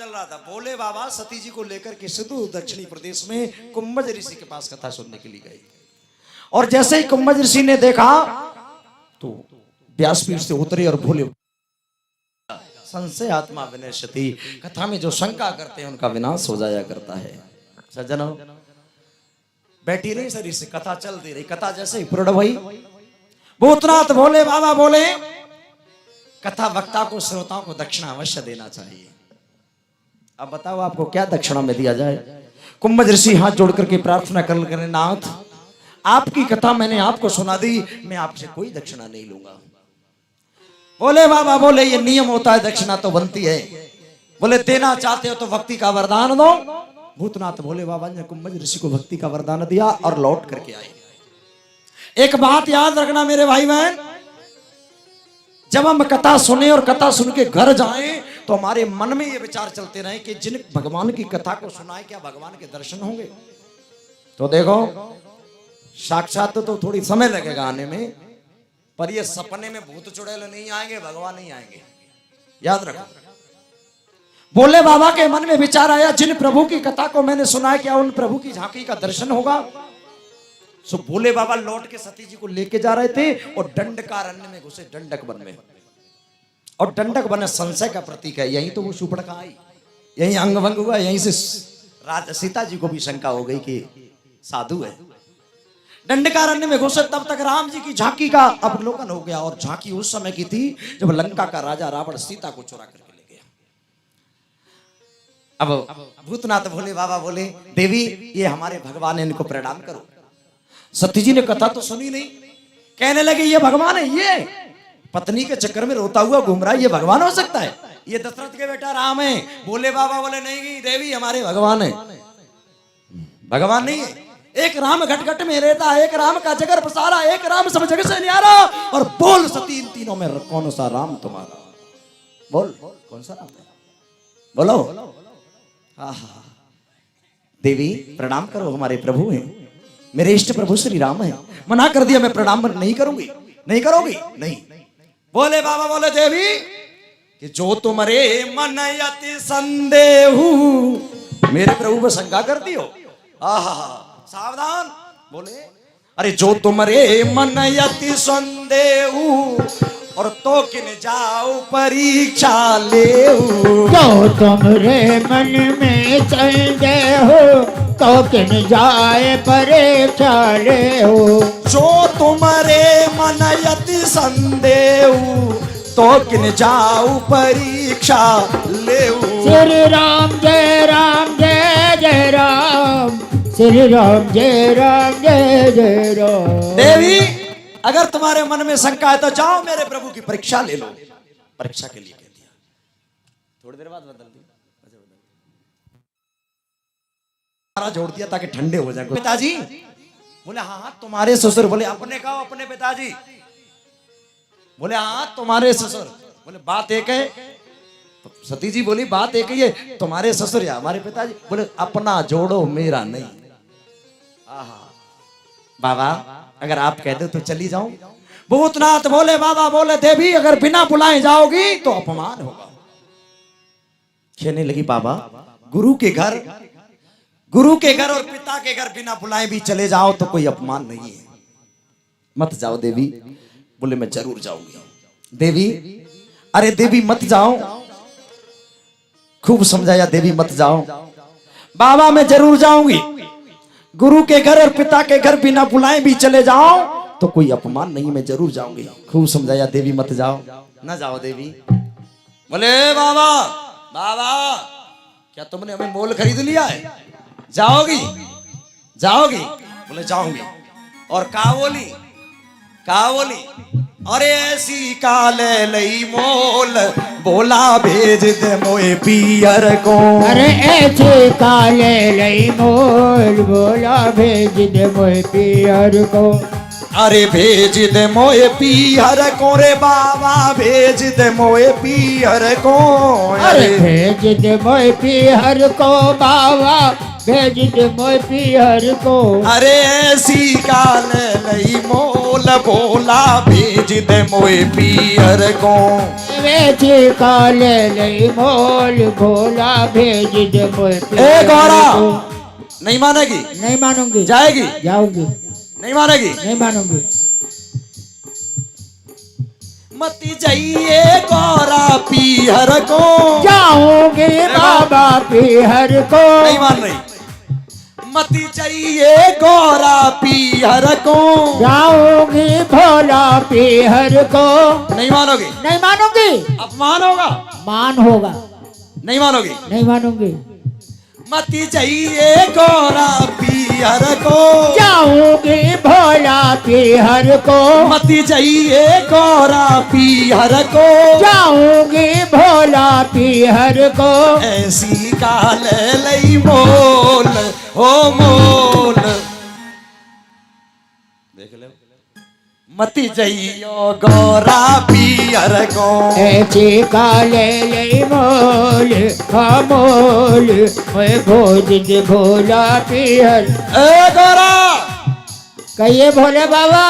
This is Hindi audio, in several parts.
चल रहा था। भोले बाबा सती जी को लेकर के सुदूर दक्षिणी प्रदेश में कुंभज ऋषि के पास कथा सुनने के लिए गए। और जैसे ही कुंभज ऋषि ने देखा तो व्यासपीठ से उतरे और भोले संशय आत्मा विनश्यति, कथा में जो शंका करते हैं उनका विनाश हो जाया करता है। सज्जनों, बैठी रही शरीर से कथा चलती रही। कथा जैसे ही पूर्ण हुई, भूतनाथ भोले बाबा बोले कथा वक्ता को, श्रोताओं को दक्षिणा अवश्य देना चाहिए। अब बताओ आपको क्या दक्षिणा में दिया जाए। कुंभज ऋषि हाथ जोड़ करके प्रार्थना कर करें, नाथ आपकी कथा मैंने आपको सुना दी, मैं आपसे कोई दक्षिणा नहीं लूंगा। बोले बाबा बोले ये नियम होता है, दक्षिणा तो बनती है। बोले देना चाहते हो तो भक्ति का वरदान दो। भूतनाथ भोले बाबा ने कुंभज ऋषि को भक्ति का वरदान दिया और लौट करके आए। एक बात याद रखना मेरे भाई बहन, जब हम कथा सुने और कथा सुन के घर जाएं तो हमारे मन में ये विचार चलते रहे कि जिन भगवान की कथा को सुनाए क्या भगवान के दर्शन होंगे। तो देखो साक्षात तो थोड़ी समय लगेगा आने में, पर ये सपने में भूत चुड़ैल नहीं आएंगे, भगवान नहीं आएंगे, याद रखो। भोले बाबा के मन में विचार आया, जिन प्रभु की कथा को मैंने सुना क्या उन प्रभु की झांकी का दर्शन होगा। सो भोले बाबा लौट के सती जी को लेके जा रहे थे और दंडकारण्य में घुसे, दंडक वन में। और दंडक वन संशय का प्रतीक है, यहीं तो वो शूर्पणखा आई, यहीं अंग भंग हुआ, यहीं से सीता जी को भी शंका हो गई कि साधु है। दंडकारण्य में घुसे, तब तक राम जी की झांकी का अवलोकन हो गया। और झांकी उस समय की थी जब लंका का राजा रावण सीता को चुरा करके ले गया। अब भूतनाथ भोले बाबा बोले, देवी ये हमारे भगवान है, इनको प्रणाम करो। सती जी ने कथा तो सुनी नहीं, कहने लगे ये भगवान है, ये पत्नी के चक्कर में रोता हुआ घूम रहा है, ये भगवान हो सकता है? ये दशरथ के बेटा राम है। भोले बाबा बोले नहीं देवी हमारे भगवान है। भगवान नहीं है, एक राम घट घट में रहता है, एक राम का जगर पसारा, एक राम सब जगह से न्यारा। और बोल सती इन तीनों में कौन सा राम तुम्हारा? बोल कौन सा राम है? बोलो। देवी प्रणाम करो, हमारे प्रभु हैं, मेरे इष्ट प्रभु श्री राम है। मना कर दिया, मैं प्रणाम नहीं करूंगी। नहीं करोगी? नहीं। बोले बाबा बोले देवी कि जो तुम्हारे मन यति संदेहु, मेरे प्रभु पर शंका करती हो। आहा सावधान। बोले अरे जो तुम्हारे मन यति संदेहु और तो किन जाओ परीक्षा ले। जो तुम्हारे मन में संदेह हो तो किन जाए परीक्षा ले। जो तुम्हारे मन यति संदेह तो किन जाओ परीक्षा ले। श्री राम जय राम जय जय राम, श्री राम जय राम जय जय राम। देवी अगर तुम्हारे मन में शंका है तो जाओ मेरे प्रभु की परीक्षा ले लो। परीक्षा के लिए कह दिया। थोड़ी देर बाद बदल दिया, जोड़ दिया ताकि ठंडे हो जाए। पिताजी बोले हाँ तुम्हारे ससुर। बोले अपने कहो अपने पिताजी। बोले हाँ तुम्हारे ससुर। बोले बात एक है। सती जी बोली बात एक ही है, तुम्हारे ससुर या हमारे पिताजी। बोले अपना जोड़ो मेरा नहीं। बाबा अगर आप कह दो तो चली जाऊं। भूतनाथ बोले बाबा बोले देवी अगर बिना बुलाए जाओगी तो अपमान होगा। कहने लगी बाबा गुरु के घर और पिता के घर बिना बुलाए भी चले जाओ तो कोई अपमान नहीं है, मत जाओ देवी। बोले मैं जरूर जाऊंगी। देवी अरे देवी मत जाओ। खूब समझाया देवी मत जाओ। बाबा मैं जरूर जाऊंगी। गुरु के घर और पिता के घर बिना बुलाए भी चले जाओ तो कोई अपमान नहीं, मैं जरूर जाऊंगी। खूब समझाया देवी मत जाओ। ना जाओ देवी। बोले बाबा बाबा क्या तुमने हमें मोल खरीद लिया है? जाओगी? जाओगी? बोले जाऊंगी। और का बोली? अरे ऐसी काले लई मोल बोला भेज दे मोए पियर को। अरे ऐसे काले लई मोल बोला भेज दे मोए पियर को। अरे भेज दे मोए पियर को रे बाबा भेज दे मोए पियर को। अरे भेज दे मोए पियर को बाबा भेज दे मोय पिहर को। अरे ऐसी काल लई मोल भोला भेज दे मोए पियर को। वेची काले लई मोल भोला भेज दे मोय पिहर ए गौरा को। नहीं मानेगी? नहीं मानूंगी। जाएगी? जाऊंगी। नहीं मानेगी? नहीं मानूंगी। मती जाइए गौरा पिहर को। जाऊंगी बाबा पिहर को। नहीं मान रही। मती चाहिए गौरा पिहर को। जाऊंगी भोला पिहर को। नहीं मानोगी? नहीं मानूंगी। अपमान होगा। मान होगा। नहीं मानोगी? नहीं मानूंगी। मती चाहिए गौरा पिहर को। जाऊंगी भोला पिहर को। मती चाहिए गौरा पिहर को। जाऊंगी भोला पिहर को। ऐसी काल लई मोल ओ मोल। देख ले। मती चाहिए गौरा पिहर को। ऐसे काले लई मोल मोल मैं भोज दे भोला पिहर। ए गौरा कहिए भोले बाबा।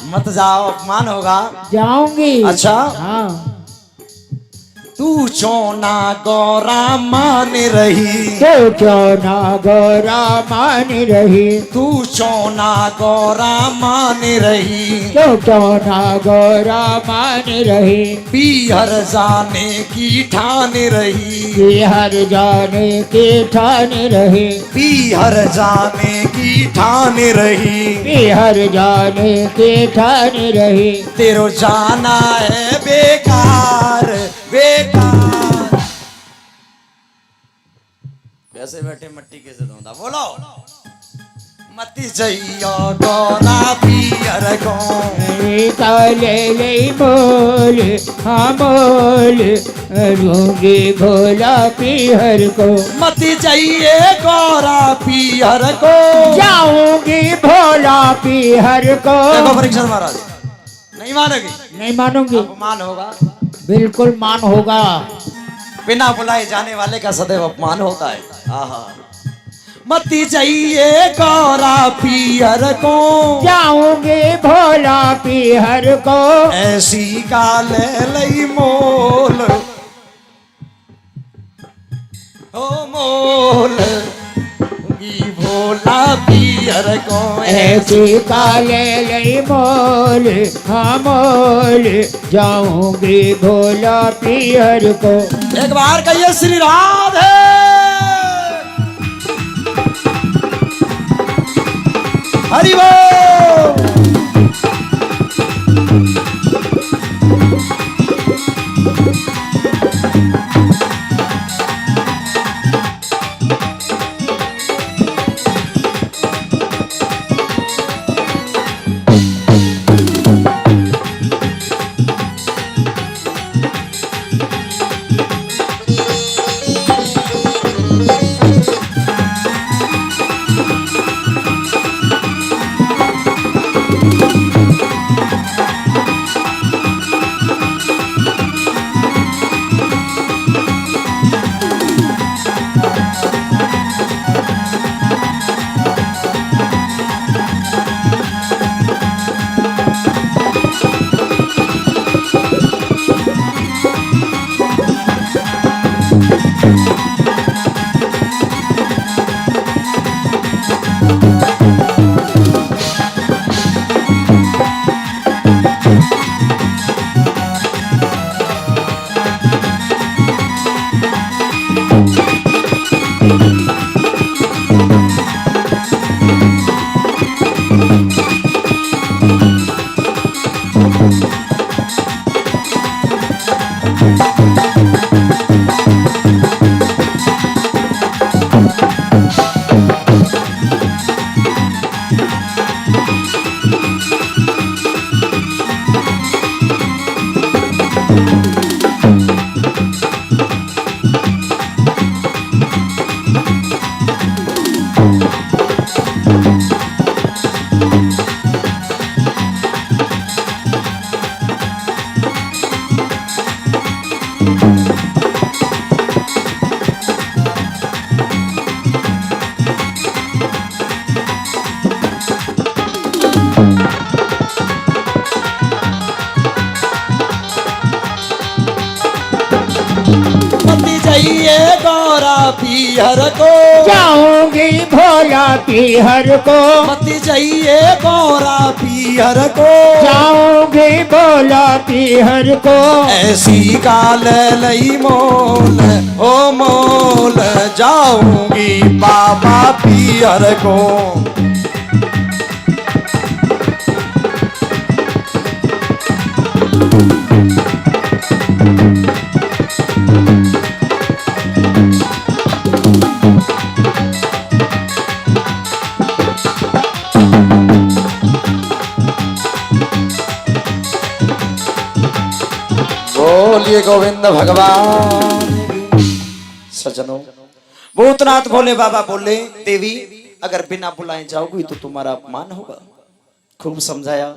मत जाओ, अपमान होगा। जाऊंगी। अच्छा हाँ। तू चोना गौरा मान रही। तो क्यों ना गौरा मान रही। तू चोना गौरा मान रही। तो क्यों ना गौरा मान रही। पिहर जाने की ठान रही। पिहर जाने के ठान रही। पिहर जाने की ठान रही। पिहर जाने के ठान रही। तेरो जाना है बेकार बेकार। कैसे बैठे मट्टी कैसे धोंदा बोलो। मती चाहिए गौरा पिहर को। काले लई मोल हाँ मोल लूंगी भोला पिहर को। मती चाहिए गौरा पिहर को। जाऊंगी भोला पिहर को। देखो परीक्षण महाराज नहीं मानेगी? नहीं मानूंगी। अपमान होगा। बिल्कुल मान होगा। बिना बुलाए जाने वाले का सदैव अपमान होता है। आहा। मती चाहिए गौरा पिहर को। जाऊंगी भोला पिहर को। ऐसी काल लई मोल ओ मोल भोला पिहर को। ऐसी काले लई मोल हाँ मोल जाऊंगी भोला पिहर को। एक बार कहिए श्री राधे। हरि बोल। पीहर को, जाऊंगी भोला पीहर को, मत जाइए गौरा पीहर को, जाऊंगी भोला पीहर को। ऐसी काल लई मोल ओ मोल, जाऊंगी बाबा पीहर को। बोलिए गोविंद भगवान। सजनों, भूतनाथ भोले बाबा बोले, देवी अगर बिना बुलाए जाओगी तो तुम्हारा अपमान होगा। खूब समझाया,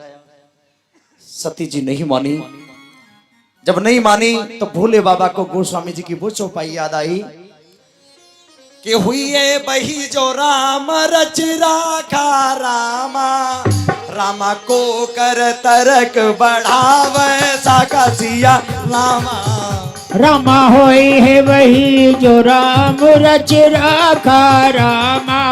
सती जी नहीं मानी। जब नहीं मानी तो भोले बाबा को गोस्वामी जी की वो चौपाई याद आई कि हुई है बही जो राम रच राखा रामा, रामा को कर तरक बढ़ावे साका सिया रामा। रामा होई है वही जो राम रच राखा रामा,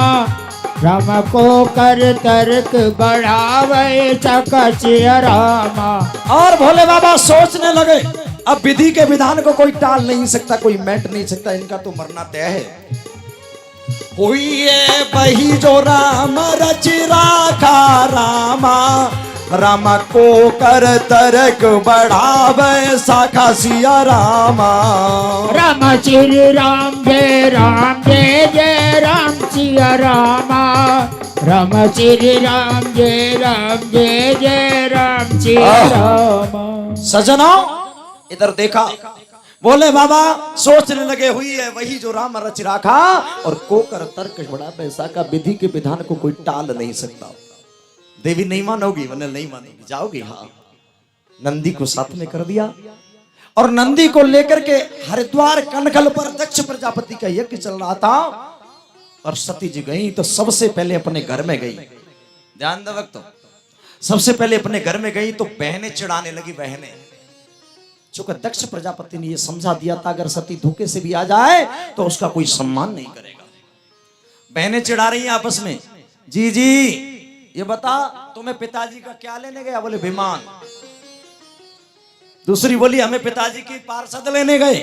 रामा को कर तर्क बढ़ावे सकसिया रामा। और भोले बाबा सोचने लगे, अब विधि के विधान को कोई टाल नहीं सकता, कोई मैट नहीं सकता, इनका तो मरना तय है। हुई है बही जो राम रच राखा रामा, रामा को कर तरक बढ़ावे साखा सिया रामा। राम श्री राम जय जय राम सिया रामा, राम श्री राम जय राम सिया रामा। सजना इधर देखा, बोले बाबा सोचने लगे, हुई है वही जो राम रच राखा और को कर तर्क बड़ा पैसा का, विधि के विधान को कोई टाल नहीं सकता। देवी नहीं मानोगी, मैंने नहीं मानोगी, जाओगी। हाँ, नंदी को साथ में कर दिया और नंदी को लेकर के हरिद्वार कनखल पर दक्ष प्रजापति का यज्ञ चल रहा था और सती जी गई तो सबसे पहले अपने घर में गई। ध्यान दो वक्त, सबसे पहले अपने घर में गई तो बहनें चिढ़ाने लगी। बहनें, चूंकि दक्ष प्रजापति ने यह समझा दिया था अगर सती धोखे से भी आ जाए तो उसका कोई सम्मान नहीं करेगा। बहनें चिढ़ा रही हैं आपस में, जी जी ये बता तुम्हें पिताजी का क्या लेने गया? बोले विमान। दूसरी बोली हमें पिताजी की पार्षद लेने गए।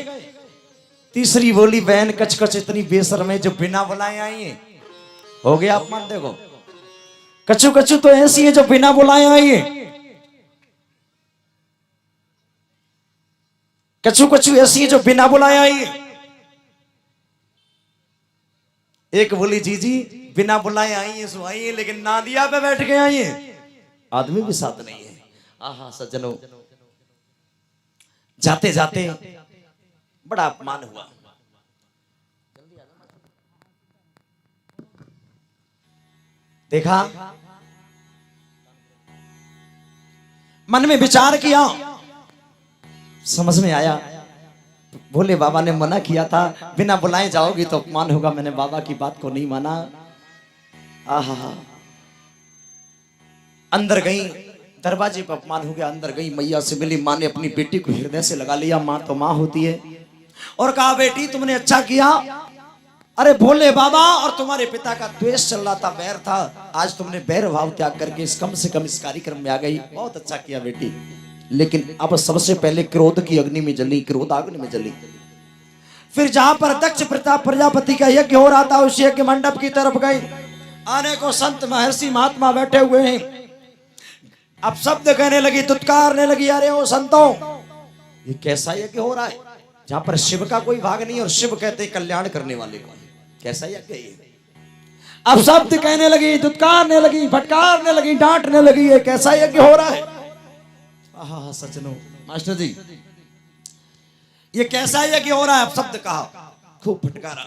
तीसरी बोली बहन कच कच इतनी बेशर्म है जो बिना बुलाए आई है। हो गया अपमान। देखो कचू कचू तो ऐसी है जो बिना बुलाए आई है। कचू कचू ऐसी है जो बिना बुलाए आई है। एक बोली जी जी बिना बुलाए आई है सो आई है, लेकिन नादिया पे बैठ के आई है, आदमी भी साथ नहीं है। आहा सज्जनों, जाते जाते बड़ा अपमान हुआ। देखा, मन में विचार किया, समझ में आया भोले बाबा ने मना किया था बिना बुलाए जाओगी तो अपमान होगा। मैंने बाबा की बात को नहीं माना। आहा, अंदर गई, दरवाजे पर अपमान हो गया। अंदर गई, मैया से मिली। माँ ने अपनी बेटी को हृदय से लगा लिया, माँ तो माँ होती है, और कहा बेटी तुमने अच्छा किया। अरे भोले बाबा और तुम्हारे पिता का द्वेष चल रहा था, बैर था, आज तुमने बैर भाव त्याग करके कम से कम इस कार्यक्रम में आ गई, बहुत अच्छा किया बेटी। लेकिन अब सबसे पहले क्रोध की अग्नि में जली, क्रोध अग्नि में जली। फिर जहां पर दक्ष प्रजापति का यज्ञ हो रहा था उस यज्ञ मंडप की तरफ गई। आने को संत महर्षि महात्मा बैठे हुए हैं। अब शब्द कहने लगी, तुत्कारने लगी, अरे ओ संतों ये कैसा यज्ञ हो रहा है जहां पर शिव का कोई भाग नहीं और शिव कहते हैं कल्याण करने वाले को, कैसा यज्ञ है? अब शब्द कहने लगी, तुत्कारने लगी, फटकारने लगी, डांटने लगी, ये कैसा यज्ञ हो रहा है? आहा सज्जनों, मास्टर जी ये कैसा यज्ञ हो रहा है? अपशब्द कहा, खूब फटकारा।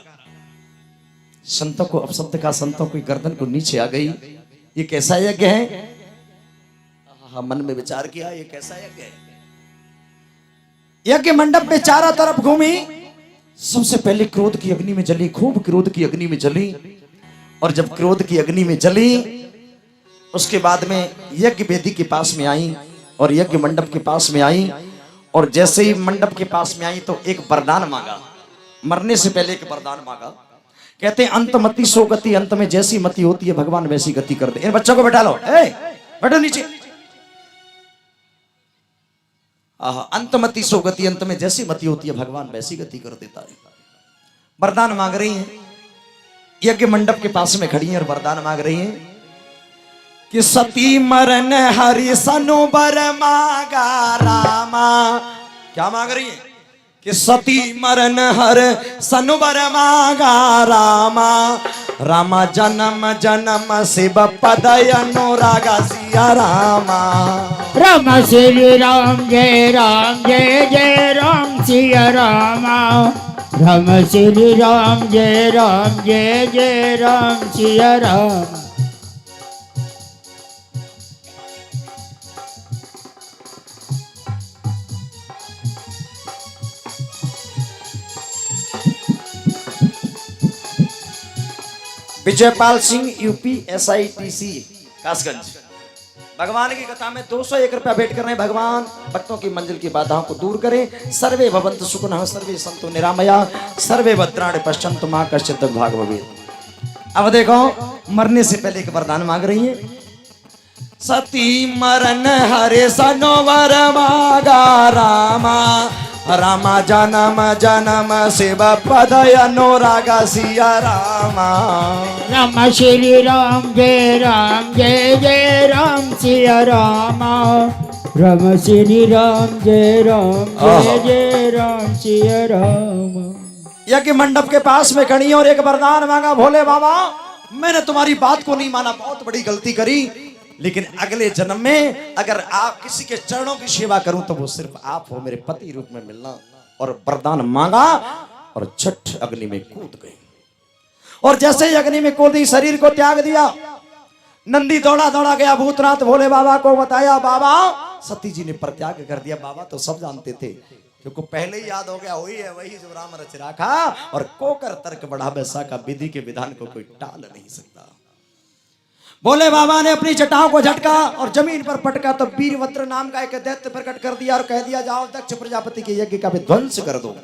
संतों को अपशब्द का, संतों की गर्दन को नीचे आ गई। ये कैसा यज्ञ है? आहा, मन में विचार किया, ये कैसा यज्ञ है? यज्ञ मंडप में चारों तरफ घूमी। सबसे पहले क्रोध की अग्नि में जली, खूब क्रोध की अग्नि में जली। और जब क्रोध की अग्नि में जली उसके बाद में यज्ञ वेदी के पास में आई और यज्ञ मंडप के पास में आई। और जैसे ही मंडप के पास में आई तो एक वरदान मांगा। मरने से पहले एक वरदान मांगा। कहते हैं अंतमति सो गति, अंत में जैसी मति होती है भगवान वैसी गति कर दे। इन बच्चों को बैठा लो, बैठो नीचे। अंतमति सो गति, अंत में जैसी मति होती है भगवान वैसी गति कर देता है। वरदान मांग रही हैं, यज्ञ मंडप के पास में खड़ी हैं और वरदान मांग रही हैं कि सती मरण हरि सनोबर मांगा रामा। क्या मांग रही है? कि सती मरण हर सनोबर मांगा रामा, रामा जन्म जन्म शिव पद अनुरागा सिया रामा। राम श्री राम जय जय राम सिया रामा। राम श्री राम जय राम सिया राम। Vijaypal Singh UP SITC Kasganj. भगवान की कथा में 201 रुपया भेंट कर रहे हैं। भगवान भक्तों की मंजिल की बाधाओं को दूर करें। सर्वे भवन्तु सुखिनः, सर्वे सन्तु निरामया, सर्वे भद्राणि पश्यन्तु मा कश्चित् दुर्भाग् भवेत्। अब देखो, मरने से पहले एक वरदान मांग रही है। सती मरण हरे सनोवर मांगा रामा, रामा जन्म जन्म शिव पद अनुरागा सिया रामा। राम श्री राम जय राम सिया रामा। राम श्री राम जय राम सिया रामा। यज्ञ मंडप के पास में खड़ी और एक वरदान मांगा। भोले बाबा, मैंने तुम्हारी बात को नहीं माना, बहुत बड़ी गलती करी, लेकिन अगले जन्म में अगर आप किसी के चरणों की सेवा करूं तो वो सिर्फ आप हो, मेरे पति रूप में मिलना। और वरदान मांगा और झट अग्नि में कूद गए। और जैसे ही अग्नि में कूदी, शरीर को त्याग दिया। नंदी दौड़ा दौड़ा गया, भूतनाथ भोले बाबा को बताया। बाबा, सती जी ने परित्याग कर दिया। बाबा तो सब जानते थे, क्योंकि पहले ही याद हो गया, वही है वही जो राम रच रखा। और कोकर तर्क बढ़ा बैसा का, विधि के विधान को कोई टाल नहीं सकता। भोले बाबा ने अपनी जटाओं को झटका और जमीन पर पटका तो वीरभद्र नाम का एक दैत्य प्रकट कर दिया और कह दिया, जाओ दक्ष प्रजापति के यज्ञ का विध्वंस कर दो।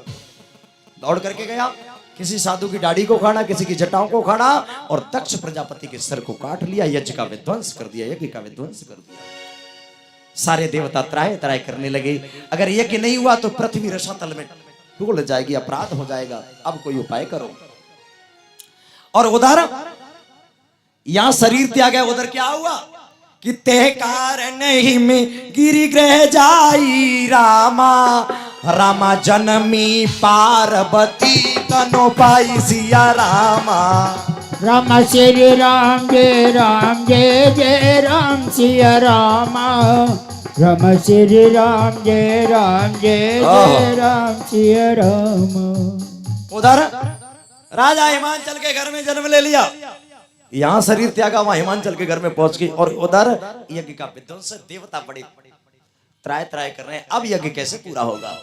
दौड़ करके गया, किसी साधु की दाढ़ी को उखाड़ा, किसी की जटाओं को उखाड़ा और दक्ष प्रजापति के सिर को काट लिया। यज्ञ का विध्वंस कर दिया, यज्ञ का विध्वंस कर दिया। सारे देवता त्राय त्राय करने लगे। अगर यज्ञ नहीं हुआ तो पृथ्वी रसातल में डूब जाएगी, अपराध हो जाएगा, अब कोई उपाय करो। और उधर यहां शरीर त्याग गया, उधर क्या हुआ कि ते कारण ही में गिरी ग्रह जाई रामा, रामा जनमी पार्वती तनो पाई सिया रामा। राम श्री राम जय राम सिया रामा। राम श्री राम जय राम सिया रामा। उधर राजा हिमांचल के घर में जन्म ले लिया। यहां शरीर त्यागा, वहां हिमांचल के घर में पहुंच गई। और उधर यज्ञ का विध्वंस, देवता बड़े त्राय त्राय कर रहे हैं, अब यज्ञ कैसे पूरा होगा।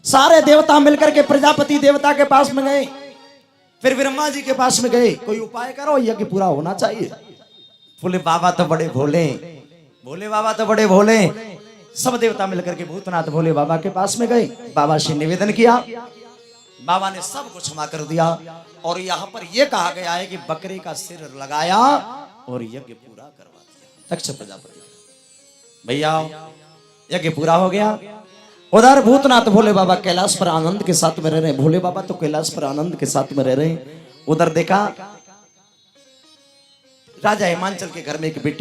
सारे देवता मिलकर के प्रजापति देवता के पास में गए, फिर ब्रह्मा जी के पास में गए, कोई उपाय करो, यज्ञ पूरा होना चाहिए। बोले बाबा तो बड़े भोले, भोले बाबा तो बड़े भोले। सब देवता मिलकर के भूतनाथ भोले बाबा के पास में गए, बाबा से निवेदन किया। बाबा ने सब कुछ क्षमा कर दिया। और यहाँ पर यह कहा गया है कि बकरे का सिर लगाया और यज्ञ पूरा करवा दिया दक्ष प्रजापति। भैया यज्ञ पूरा हो गया। उधर भूतनाथ भोले बाबा कैलाश पर आनंद के साथ में रह रहे हैं। भोले बाबा तो कैलाश पर आनंद के साथ में रह रहे हैं। उधर देखा राजा हिमांचल के घर में एक बेटी